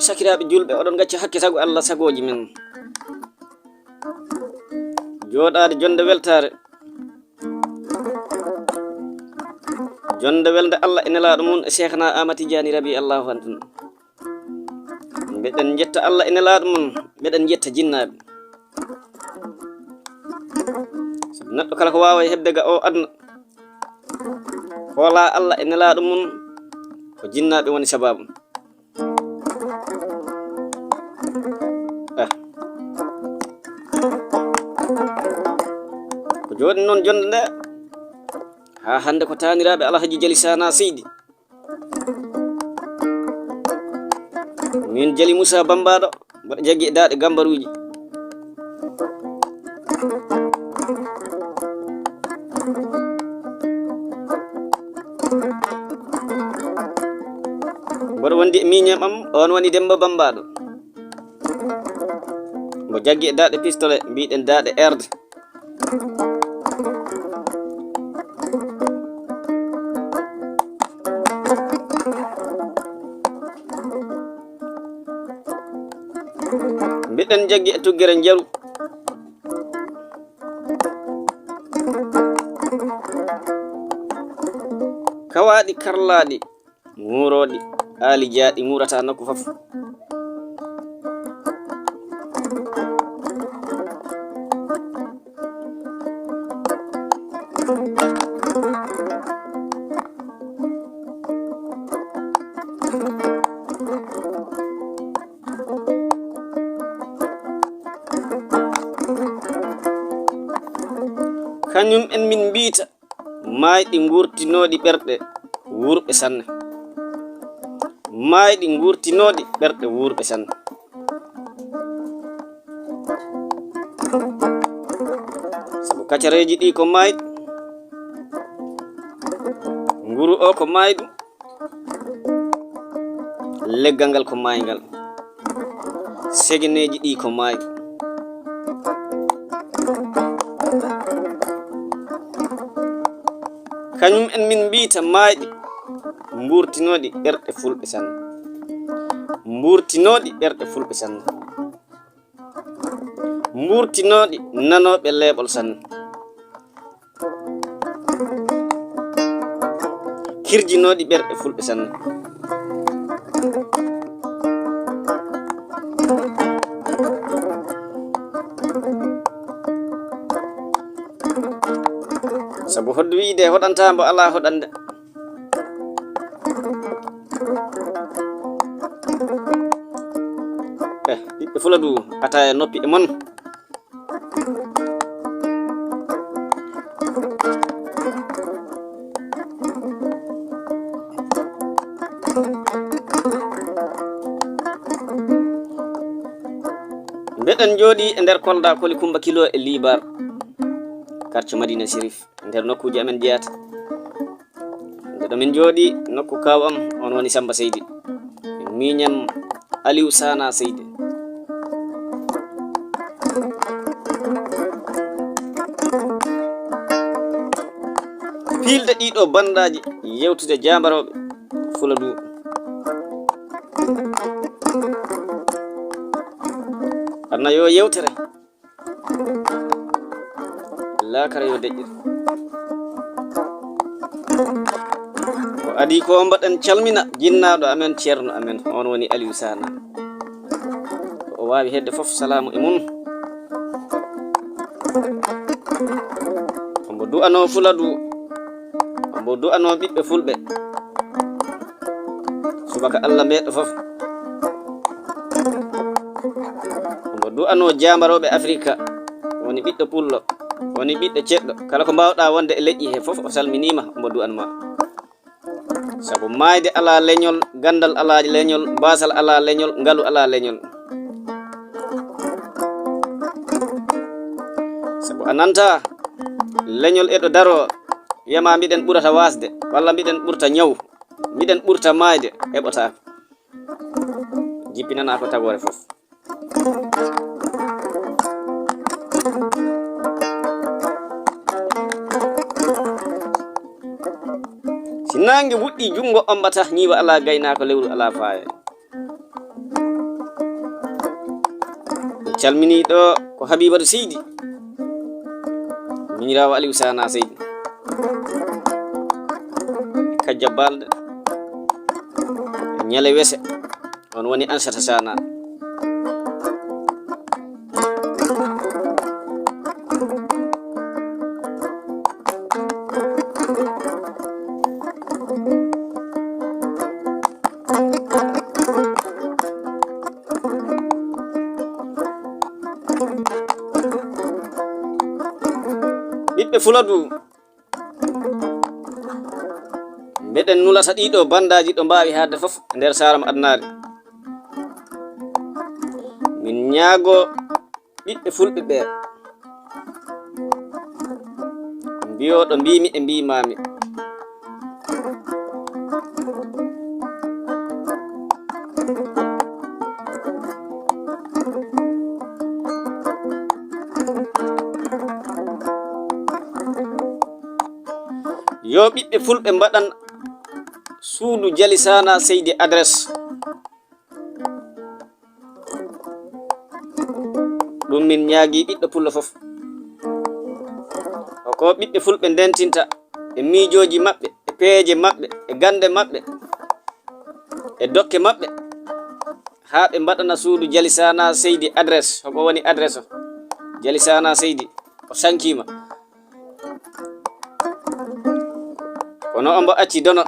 sakiraaɓe julɓe, oɗon gacca hakke sago Allah sagoji men, joɗade jonde weltare, jonde welde Allah e nelaɗo mum e Cheikhna Ahmad Tidiane Rabi Allahu antun. Mbeɗen jetta Allah e nelaɗo mum, mbeɗen jetta jinnaɓe. Neɗɗo kala ko wawa hebde ga o aduna hoola Allah e nelaɗo mum ko jinnaɓe woni sababu. Ko joni noon jonde nde ha hande ko taniraɓe Alhaji Jali Sana Seydi, min Jali Moussa Bambaɗo mboɗo jaggi e daɗe gambaruji. Mboɗo wondi e miñam am, on woni Demba Bambaɗo, mbo jaggi e daɗe pistolet mbiɗen daɗe erde. Mbiɗen jaggi e tuggere jaru, kawaɗi karlaɗi muroɗi aali jaaɗi murata nokku fof. Kañum en min mbita mayɗi gurtinoɗi ɓerɗe wurɓe sanne, mayɗi gurtinoɗi ɓerɗe wurɓe sanne. Sabu kacareji ɗi ko mayɗi, nguru o ko maydu, leggal ngal ko maygal, segeneji ɗi ko mayɗi. Kañum en min mbita mayɗi mburtinoɗi ɓerɗe fulɓe sanne, mburtinoɗi ɓerɗe fulɓe sanne, mburtinoɗi nanoɓe leeɓol sanne, kirjinoɗi ɓerɗe fulɓe sanne. Sabu hoddu wiide hoɗanta mbo ala hoɗande. Ɓiɓɓe Fuladu ataya noppi e mon. Mbeɗen jooɗi e nder Kolda Koli Kumba Kilo e Libar, quartier Madina Chérif, nder nokkuji amen jeyata. Nde min jooɗi nokku kaw am on woni Samba Seydi, miñam Aliou Sana Seydi. Pilde ɗiɗo bandaji yewtude jambaroɓe Fuladu. Anna yo yewtere lakara yo deƴƴir ko adi ko mbaɗen calmina jinnaɗo amen ceerno amen on woni Aliou Sana. Ko o wawi hedde fof salamu e mum. Ombo du'ano Fuladu, ombo du'ano ɓiɓɓe fulɓe, subaka Allah meɗɗo fof. Ombo du'ano jambaroɓe Afrique, woni ɓiɗɗo pullo, woni ɓiɗɗo ceɗɗo, kala ko mbawɗa wonde e leƴƴi he fof o salminima, ombo du'anma. sabu mayde ala leñol, gandal ala leñol, basal ala leñol, ngalu ala leñol. Sabu ananta leñol eɗo daro yama mbiɗen ɓurata wasde walla mbiɗen ɓurta ñaw, mbiɗen ɓurta mayde, heɓotako, jippinana ko tagore fof. Si nangue wuɗɗi jungo ombata ñiwa ala gaynako, lewru ala faye. Calmini ɗo ko Habibatu Seydi, miñirawo Aliou Sana Seydi, Kajja Balde, Ñale Wese, on woni Ansata Sana. ɓiɓɓe Fuladu mbeɗen nulata ɗiɗo bandaji ɗo mbawi hadde fof nder Saram Adnari. Min ñaago ɓiɓɓe Fulɓe ɓe mbiyo ɗo mbimi e mbimami, yo ɓiɓɓe Fulɓe mbaɗan suudu Jali Sana Seydi adresse. ɗum min ñaagi ɓiɗɗo pullo fof. Ko ɓiɓɓe Fulɓe ndentinta e miijoji maɓɓe, e peeje maɓɓe, e gande maɓɓe, e dokke maɓɓe, haa ɓe mbaɗana suudu Jali Sana Seydi adresse. Hoko woni adresse o? Jali Sana Seydi o sankima, kono ombo acci dono,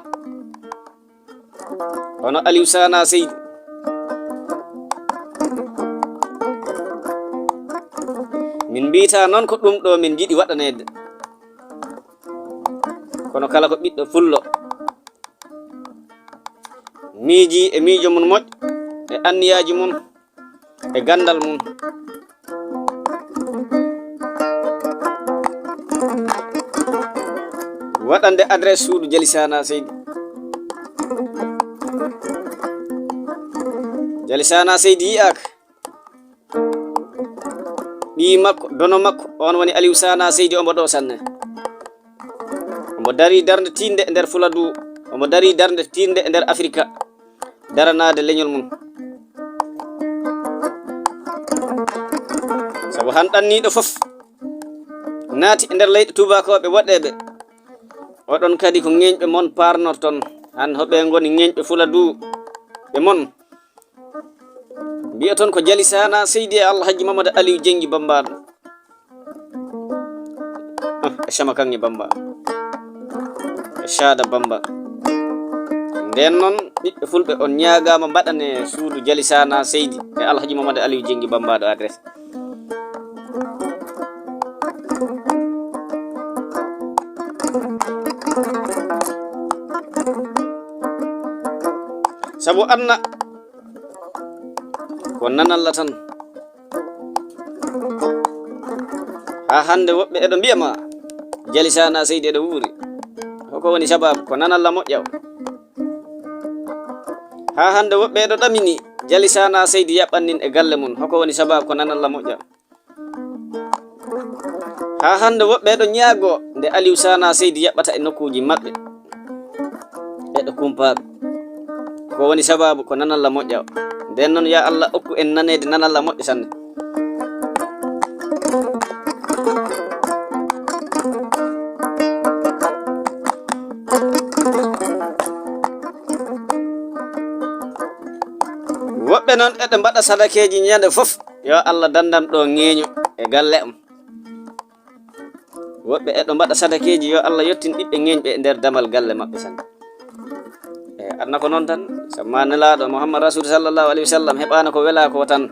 hono Aliou Sana Seydi. Min mbita noon ko ɗum ɗo min jiɗi waɗanede, kono kala ko ɓiɗɗo Fullo miiji e miijo mum moƴƴo, e anniyaji mum, e gandal mum, waɗande adresse suudu Jali Sana Seydi. Jali Sana Seydi yi'aka, ɓi makko, dono makko, on woni Aliou Sana Seydi, omo ɗo sanne. Omo dari darde tinde e nder Fuladu, omo dari darde tinde e nder Afrique, daranade leñol mum. Sabu han ɗanniɗo fof naati e nder leyɗe tubakoɓe woɗɗeɓe, oɗon kadi ko ŋeñɓe mon parnorton. Han hoɓe ngoni ŋeñɓe Fuladu ɓe mon mbiya toon ko Jali Sana Seydi e Alhaji Mamadou Aliou Jengi Bambaɗo, e Chama Kange Bamba, e Sada Bamba. Nden noon ɓiɓɓe Fulɓe on ñaagama mbaɗane suudu Jali Sana Seydi e Alhaji Mamadou Aliou Jengi Bambaɗo adresse. Sabu anna ko nanalla tan, ha hande woɓɓe eɗo mbiyama Jali Sana Seydi eɗo wuuri. Hoko woni sababu? Ko nanalla moƴƴa o. Ha hande woɓɓe eɗo ɗamini Jali Sana Seydi yaɓɓannin e galle mum. Hoko woni sababu? Ko nanalla moƴƴa o. Ha hande woɓɓe eɗo ñaago nde Aliou Sana Seydi yaɓɓata e nokkuji maɓɓe, eɗo kumpaɓe. Ko woni sababu? Ko nanalla moƴƴa o. Nden noon ya Allah okku en nanede nanalla moƴƴo sanne. Woɓɓe noon eɗe mbaɗa sadakeji ñande fof, yo Allah dandam ɗo ŋeeño e galle am. Woɓɓe eɗo mbaɗa sadakeji, yo Allah yettin ɓiɓɓe ŋeñɓe e nder damal galle maɓɓe sanne. Adna ko noon tan, samma nelaɗo Muhammad Rasul sallallahu alaihi wasallam heɓano ko wela ko tan,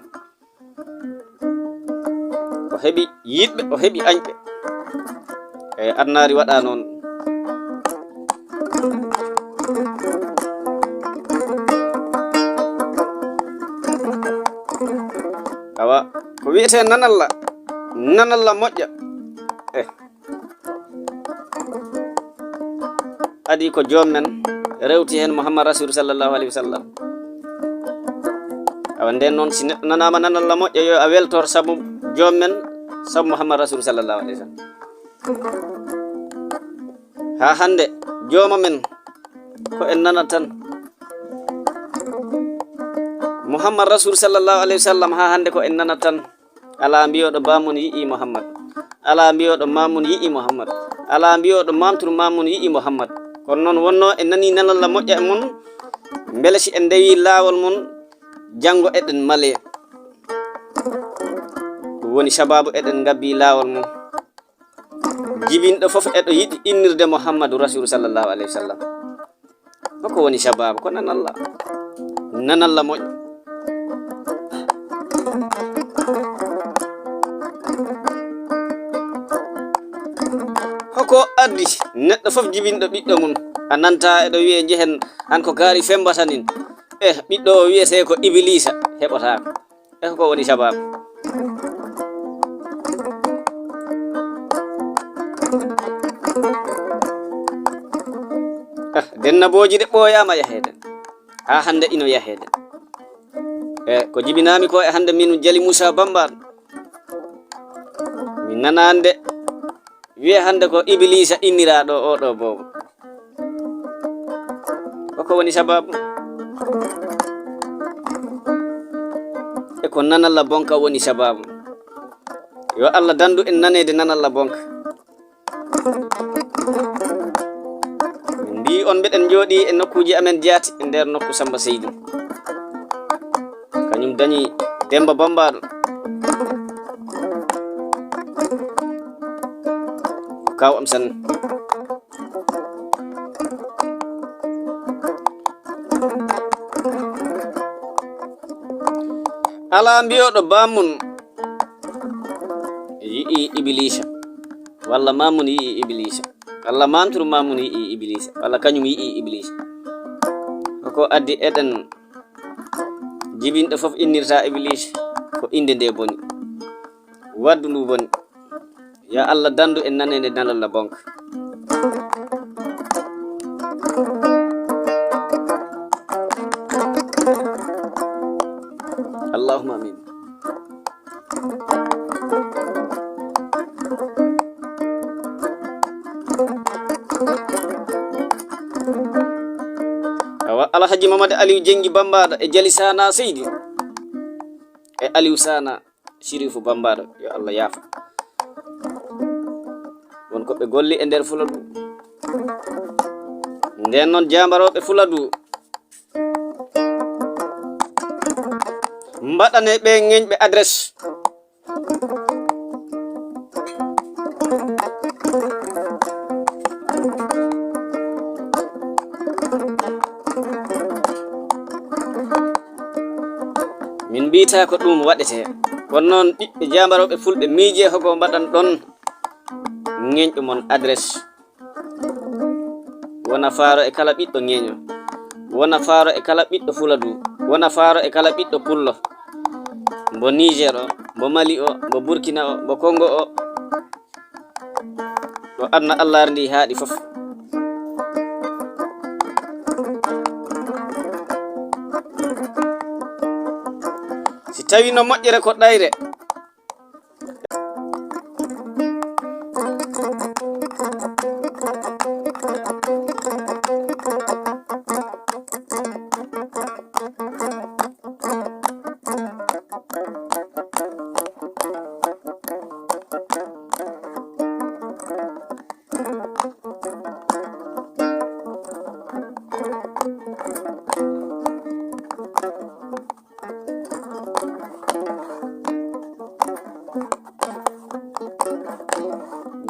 o heɓi yiɗɓe, o heɓi añɓe. Adnari waɗa noon. awa ko wi'ete nanalla moƴƴa adi ko joom men rewti hen Muhammad Rasul sallallahu alaihi wasallam. awa nden noon si neɗɗo nanama nanalla moƴƴa yo a weltor sabu joom men, sabu Muhammad Rasul sallallahu alaihi wasallam. ha hande jooma men ko en nanat tan Muhammad Rasul sallallahu alaihi wasallam. ha hande ko en nanat tan ala mbiyoɗo bammun yi'i Muhammad, ala mbiyoɗo mamun yi'i Muhammad, ala mbiyoɗo mamtur mamun yi'i Muhammad. kono noon wonno en nani nanalla moƴƴa e mun, beele si en dewi lawol mun jango eɗen male, woni sababu eɗen gabbi lawol mun. jibinɗo fof eɗo yiɗi innirde Muhammadu Rasul sallallahu alaihi wasallam. hoko woni sababu ko nanalla moƴƴa. hoko addi neɗɗo fof jibinɗo ɓiɗɗo mum a nanta eɗo wiye jehen an ko gaari fembata nin ɓiɗɗo o wiyete ko Iblisa heɓotako. hoko woni sababu. dennaboji ɗe ɓooyama yahede, ha hande ino yahede. ko jibinami ko e hande min Jali Moussa Bambaɗo, min nanande wiye hande ko Iblisa inniraɗo oɗo bobo. hoko woni sababu. ko nanalla bonka woni sababu. yo Allah dandu en nanede nanalla bonka. min mbi on mbeɗen jooɗi e nokkuji amen jaati e nder nokku Samba Seydou, kañum dañi Demba Bambaɗo, kaw am san. ala mbiyoɗo bamun yi'i Iblisa, walla mamun yi'i Iblisa, walla mamtur mamun yi'i Iblisa, walla kañum yi'i Iblisa. hoko addi eɗen jibinɗo fof innirta Iblisa ko inde nde boni, waddu ndu boni. ya Allah dandu en nanede nanalla bonka. Allahumma amin. awa Alhaji Mamadou Aliou Jengi Bambaɗo e Jali Sana Seydi e Aliou Sana Sirifu Bambaɗo, yo Allah yaafa. wonko ɓe golli e nder Fuladu. nden noon jambaroɓe Fuladu mbaɗane ɓe ŋeñɓe adresse. min mbita ko ɗum waɗete, kono noon ɓiɓɓe jambaroɓe Fulɓe miije hoko mbaɗan ɗon ŋeñɓe mon adresse. wona faaro e kala ɓiɗɗo ŋeño, wona faaro e kala ɓiɗɗo Fuladu, wona faaro e kala ɓiɗɗo Pullo, mbo Niger o, mbo Mali o, mbo Burkina o, mbo Congo o, ɗo adna Allah ndi haaɗi fof. si tawi no moƴƴere ko ɗayre,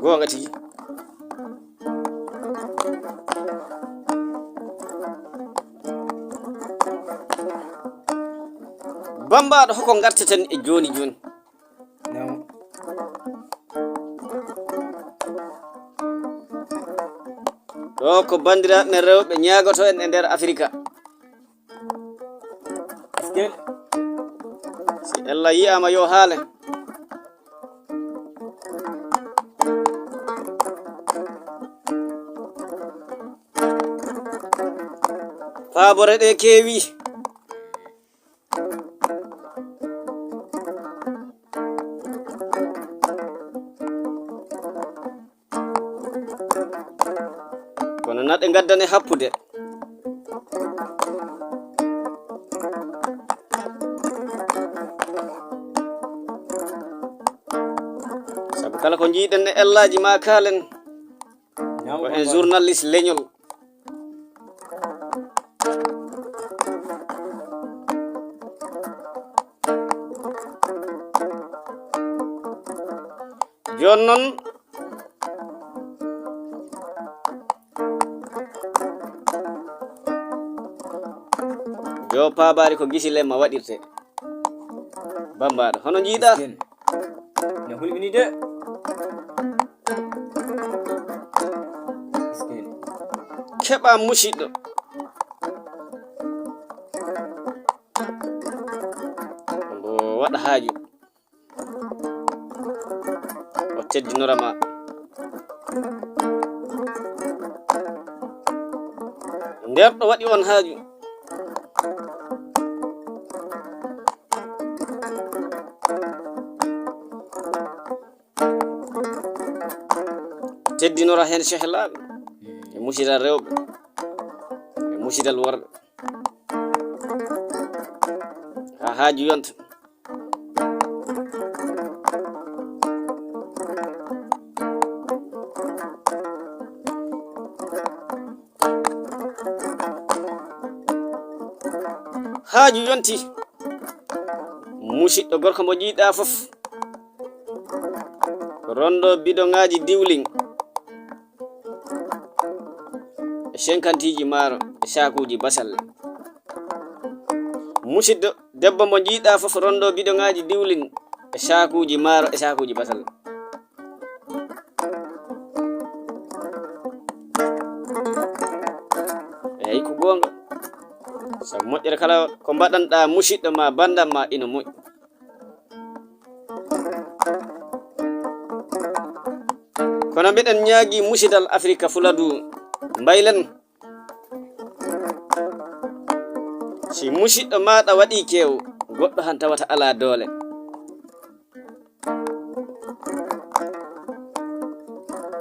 gonga tigi. Bambaɗo hoko garteten e joni joni. ɗo ko bandiraɓe men rewɓe ñagoto en e nder Afrika. si Allah yi'ama yo haale faabore ɗe keewi kono naɗe gaddane happude sabu kala ko jiiɗen e ellaji ma kaalen ko en journaliste leñol jon non jo paabari ko gisi lemma waɗirte bambaɗo hono jiiɗa ne hulɓini de keɓa musiɗɗo mbo waɗa haaju o teddinorama nder ɗo waɗi on haaju teddinora hen sehlaɓe e musidal rewɓe e musidal worɓe ha haaju yonta haaju yonti musidɗo gorko mo jiiɗa fof rondo bidonŋaji diwling e 50 maaro e sakuji basalle musidɗo debbo mo jiiɗa fof rondo bidonŋaji diwling e sakuji maaro e sakuji basalle eyi ko gonga sabu moƴƴere kala ko mbaɗanɗa musidɗo ma bandam ma ina moƴƴi kono mbiɗen ñaagui musidal Afrique Fuladu mbaylen si musidɗo maɗa waɗi kew goɗɗo han tawata ala doole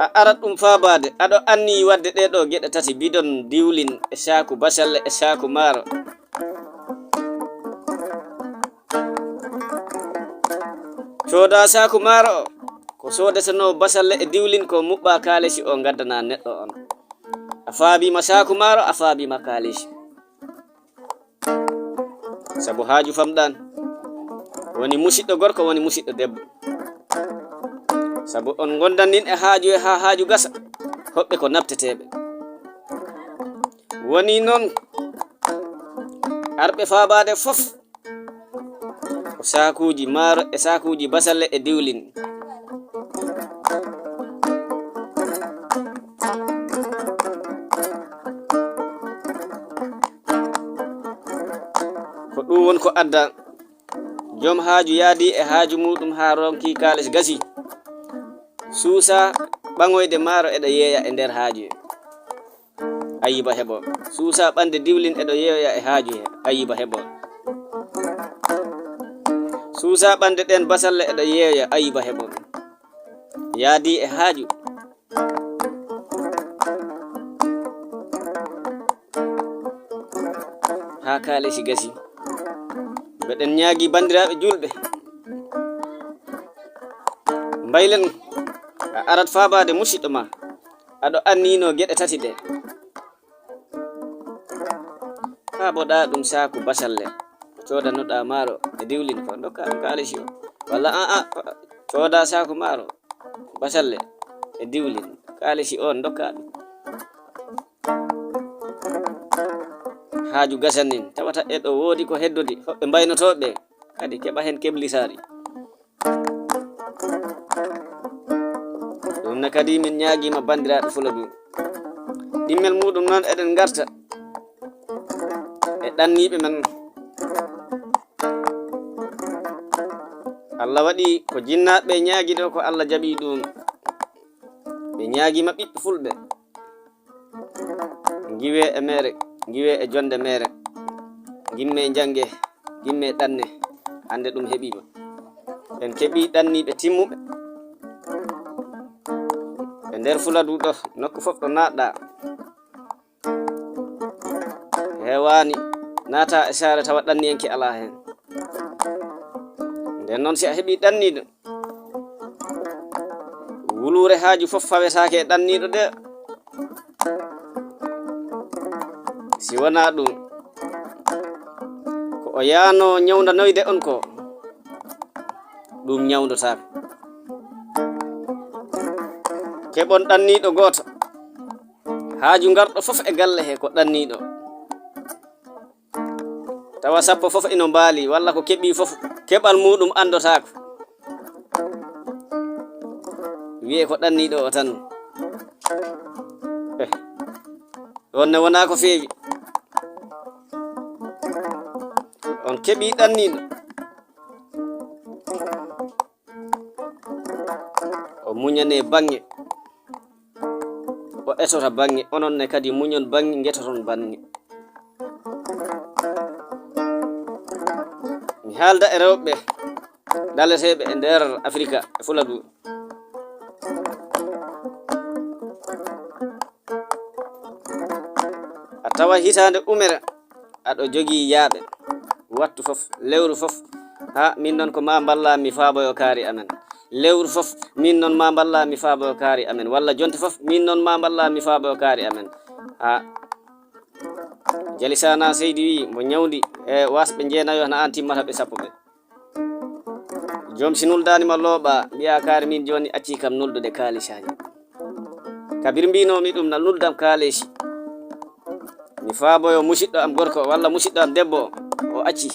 a arat ɗum faabade aɗo anni wadde ɗeɗo geɗe tati bidon diwlin e saku basalle e saku maaro cooda saku maaro o ko sodeteno basalle e diwlin ko muɓɓa kalesi o gaddana neɗɗo on a faabima saku maaro a faabima kalesi sabu haaju famɗan woni musidɗo gorko woni musidɗo debbo sabu on gondanin e haaju e ha haaju gasa hoɓɓe ko nabteteɓe woni noon arɓe faabade fof ko sakuji maaro e sakuji basalle e diwlin ko ɗum won ko adda joom haaju yaadi e haaju muɗum ha ronki kalis gasi suusa ɓaŋoyde maaro eɗo yeeya e nder haaju he ayiba heɓo suusa ɓande diwlin eɗo yeeya e haaju he ayiba heɓo suusa ɓande ɗen basalle eɗo yeeya ayiba heɓo yaadi e haaju ha kaalesi gasi mbeɗen ñaagi bandiraɓe julɓe mbaylen a arat faabade musidɗo ma aɗo annino geɗe tati ɗe faaboɗa ɗum saku basalle codanoɗa maaro e diwlin ko dokka ɗum kalisi o walla cooda saku maaro basalle e diwlin kalisi on dokka ɗum haaju gasanin tawata e ɗo woodi ko heddodi hoɓɓe mbaynotoɓe kadi keɓa hen keblisari ɗum ne kadi min ñaaguima bandiraɓe Fuladu ɗimmel muɗum noon eɗen garta e ɗanniɓe men Allah waɗi ko jinnaɓe ñaagi ɗo ko Allah jaɓi ɗum ɓe ñaagima ɓiɓɓe fulɓe giwe e mere giwe e jonde mere gimme jange gimme ɗanne hande ɗum heɓima en keɓi ɗanniɓe timmuɓe e nder Fuladu ɗo nokku fof ɗo naɗɗa hewani naata e saare tawa ɗanniyenke ala hen nden noon si a heɓi ɗanniɗo wulure haaju fof fawetake e ɗanniɗo de si wona ɗum ko o yaano ñawdanoyde on ko ɗum ñawdotako keɓon ɗanniɗo goto haaju garɗo fof e galle he ko ɗanniɗo tawa sappo fof ino mbaali walla ko keɓi fof keɓal muɗum andotako wiye ko ɗanniɗo o tan wonne wona ko feewi on keɓi ɗanniɗo o muñane bange o etota bange onon ne kadi muñon bange getoton bange mi haalda e rewɓe daleteɓe e nder Afrika e Fuladu a tawa hitande umere aɗo jogii yaaɓe wattu fof lewru fof ha min noon ko ma balla mi faaboyo kaari amen lewru fof min noon ma balla mi faaboyo kaari amen walla jonte fof min noon ma balla mi faaboyo kaari amen ha Jalisana Seydi wi mo ñawdi e wasɓe jeenayo na an timmata ɓe sappo ɓe joom si nuldanima looɓa mbiya kaari min joni acci kam nuldude kaalisaji kabir mbinomi ɗum na nuldam kaalisi mi faaboyo musidɗo am gorko walla musidɗo am debbo o acci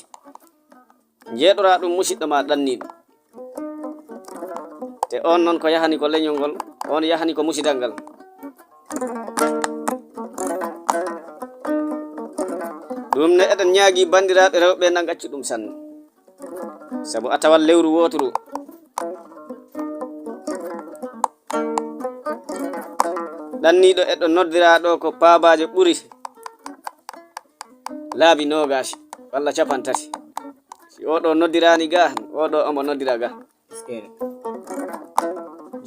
jeeɗora ɗum musidɗo ma ɗanniɗo te on noon ko yahani ko leñol ngol on yahani ko musidal ngal ɗum ne eɗen ñaagi bandiraɓe rewɓe na gaccu ɗum sanne sabu a tawat lewru woturu ɗanniɗo eɗo noddira ɗo ko paabaje ɓuri laabi nogas walla capantati si oɗo noddirani ga oɗo omo noddira ga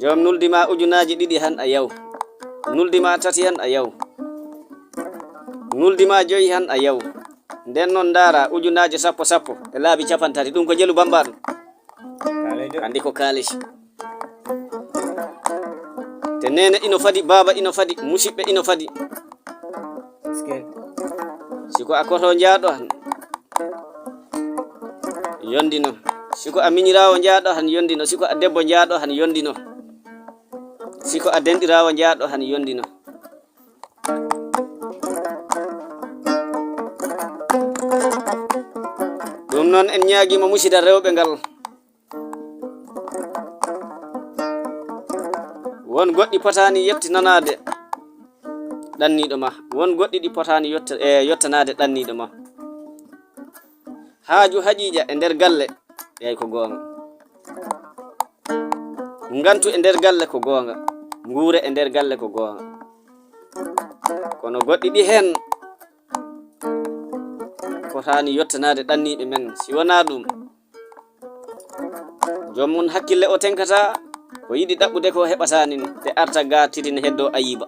joom nuldima ujunaji ɗiɗi han a yaw nuldima tati han a yaw nuldima joyi han a yaw nden noon dara ujunaji sappo sappo e laabi capantati ɗum ko jelu bambaɗum andi ko kaalisi te nene ino fadi baba ino fadi musidɓe ino fadi siko a koto jaaɗo han yondino siko a miñirawo jaaɗo han yondino siko a debbo jaaɗo han yondino siko a denɗirawo jaaɗo han yondino ɗum noon en ñaaguima musidal rewɓe ngal won goɗɗi potani yettinanade ɗanniɗo ma won goɗɗi ɗi potani yettanade ɗanniɗo ma haaju haƴiƴa e nder galle yey ko goonga ngantu e nder galle ko goonga nguure e nder galle ko goonga kono goɗɗi ɗi hen potani yettanade ɗanniɓe men si wona ɗum joomum hakkille o tenkata ko yiɗi ɗaɓɓude ko heɓatani te arta ga tidina heddo ayiba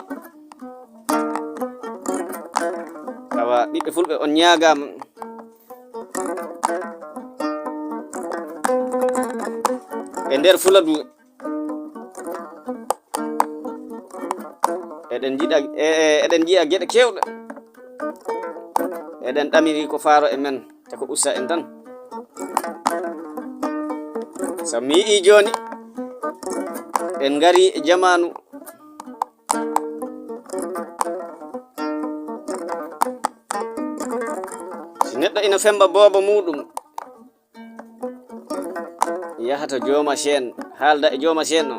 awa ɓiɓɓe fulɓe on ñaagama e nder Fuladu eɗen jiiɗa geɗe kewɗe eɗen ɗamiri ko faaro e men te ko ussa en tan so mi yii joni en ngari e jamanu si neɗɗo ina femba booba muɗum yahata jooma seen haalda e jooma seen o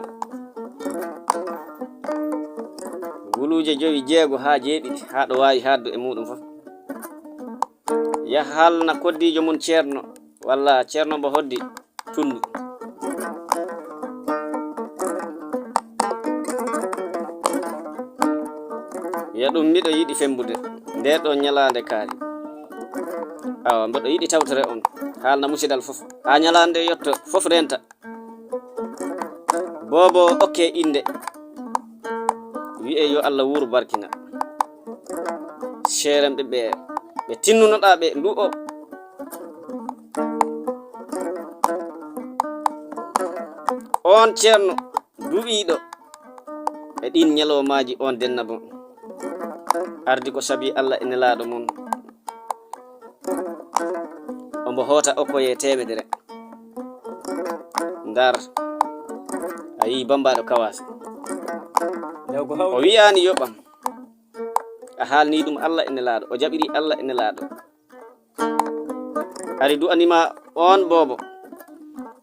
guluje 5 jeego ha jeeɗiɗi ha ɗo wawi haddu e muɗum fof yaha haalna koddijo mum ceerno walla ceerno mbo hoddi tundu wiya ɗum miɗo yiɗi fembude nde ɗo ñalande kaari. Awa mboɗo yiɗi tawtore on haalna musidal fof ha ñalande yetto fof renta. Bobo okke inde wi'e yo Allah wuro barkina seremɓe ɓe tinnunoɗa ɓe ndu o. On ceerno duɓiɗo e ɗin ñalomaji on denna bon ardi ko sabi Allah e nelaɗo mon ombo hoota okkoye temedere. Ndar a yi bambaɗo kawasi o wiyani yoɓam a haalni ɗum Allah e nelaɗo o jaɓiri Allah e nelaɗo ari du'anima on bobo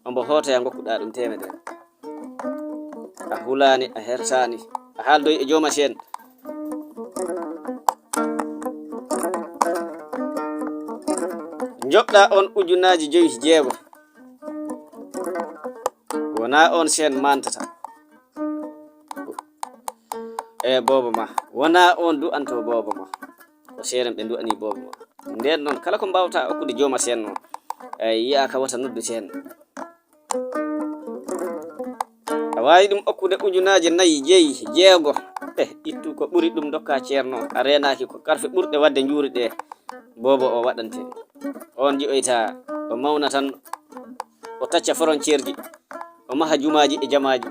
ombo hoota ya gokkuɗa ɗum temedere. A hulani a hersani a haaldoy e joma sen. Joɓɗa on ujunaji 5 wona on sen mantata e bobo ma, wona on du'anto bobo ma ko seren ɓe du'ani bobo ma. Nden noon kala ko mbawta okkude joma sen noon yiya ka wata noddu sen. A wawi ɗum okkude ujunaji 4 jeego ittu ko ɓuri ɗum dokka ceerno a renaki ko karfe ɓurɗe wadde juuri ɗe bobo o waɗante. On ji'oyta o mawna tan o tacca frontiére ji o maha jumaji e jamaji.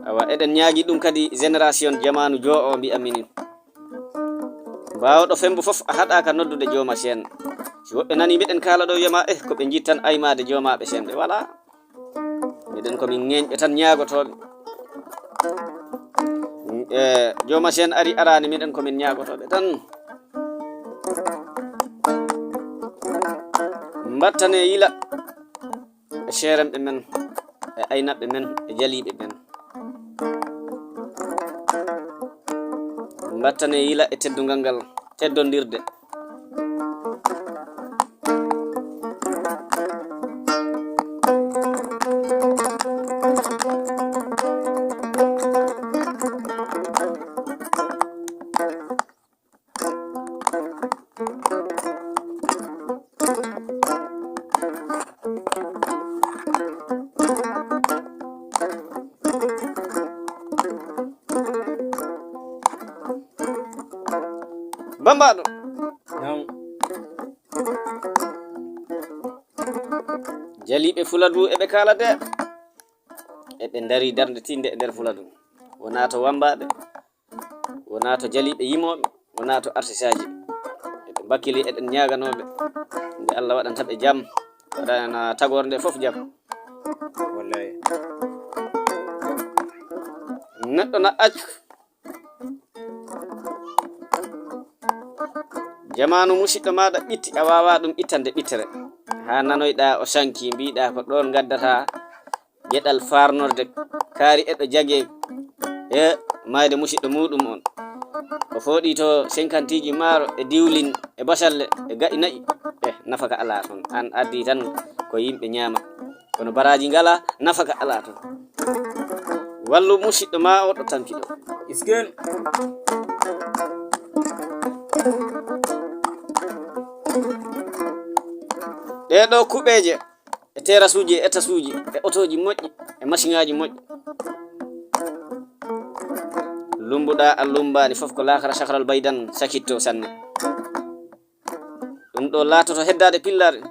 Awa eɗen ñaagi ɗum kadi génération jamanu jo o mbi'a minin mbawɗo fembu fof a haɗaka noddude joma sen. Si woɓɓe nani miɗen kala ɗo wiyama ko ɓe jittan aymade jomaɓe sen ɓe wala. Miɗen komin ŋeñɓe tan ñaagotoɓe joma sen ari arani miɗen komin ñaagotoɓe tan. Mbattane yila e seremɓe men e aynaɓe men e jaliɓe men. Mbattane yila e teddungal ngal teddondirde. Bambaɗo jaliɓe Fuladu eɓe kala de eɓe dari darde tinde e nder Fuladu. Wona to wambaɓe, wona to jaliɓe yimoɓe, wona to artisaji. Eɓe bakkili eɗen ñaganoɓe nde Allah waɗantaɓe jam waɗana tagore nde fof jam. Wallahi neɗɗo na accu jamanu musidɗo maɗa ɓitti a wawa ɗum ittande ɓittere ha nanoyɗa o sanki mbiɗa ko ɗon gaddata geɗal farnorde kaari eɗo jage e mayde musidɗo muɗum on o fooɗi to 50 ji maaro e diwlin e basalle e ga'i nayi nafaka ala toon. An addi tan ko yimɓe ñama kono baraji ngala nafaka ala toon. Wallu musidɗo ma o ɗo tampiɗo isken ɗeɗo kuɓeje e terasuji e etasuji e otoji moƴƴi e machinaji moƴƴi lumbuɗa a lumbani fof ko lakara sahral baydan sakitto sanne. Ɗum ɗo latoto heddade pillare.